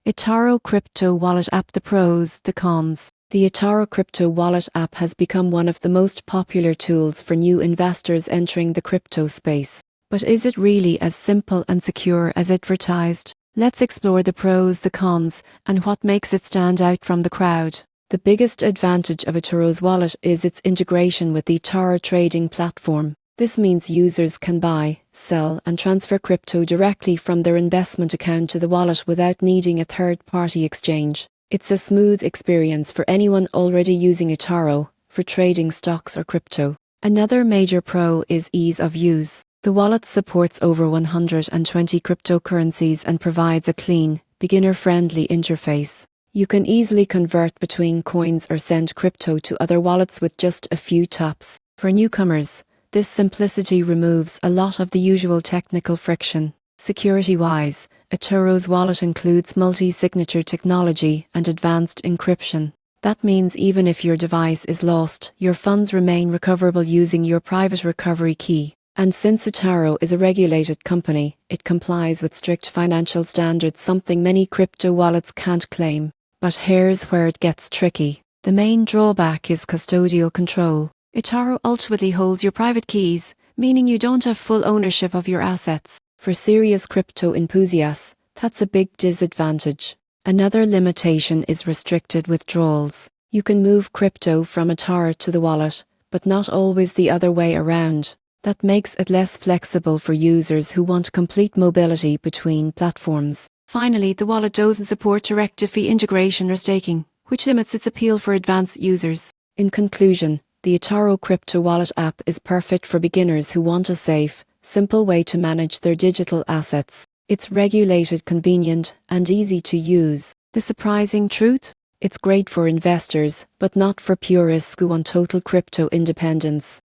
eToro Crypto Wallet App. The pros, the cons. The eToro Crypto Wallet app has become one of the most popular tools for new investors entering the crypto space. But is it really as simple and secure as advertised? Let's explore the pros, the cons, and what makes it stand out from the crowd. The biggest advantage of eToro's wallet is its integration with the eToro trading platform. This means users can buy, sell, and transfer crypto directly from their investment account to the wallet without needing a third-party exchange. It's a smooth experience for anyone already using eToro for trading stocks or crypto. Another major pro is ease of use. The wallet supports over 120 cryptocurrencies and provides a clean, beginner-friendly interface. You can easily convert between coins or send crypto to other wallets with just a few taps. For newcomers, this simplicity removes a lot of the usual technical friction. Security-wise, eToro's wallet includes multi-signature technology and advanced encryption. That means even if your device is lost, your funds remain recoverable using your private recovery key. And since eToro is a regulated company, it complies with strict financial standards, something many crypto wallets can't claim. But here's where it gets tricky. The main drawback is custodial control. eToro ultimately holds your private keys, meaning you don't have full ownership of your assets. For serious crypto enthusiasts, that's a big disadvantage. Another limitation is restricted withdrawals. You can move crypto from eToro to the wallet, but not always the other way around. That makes it less flexible for users who want complete mobility between platforms. Finally, the wallet doesn't support direct-to-fee integration or staking, which limits its appeal for advanced users. In conclusion, the eToro Crypto Wallet app is perfect for beginners who want a safe, simple way to manage their digital assets. It's regulated, convenient, and easy to use. The surprising truth? It's great for investors, but not for purists who want total crypto independence.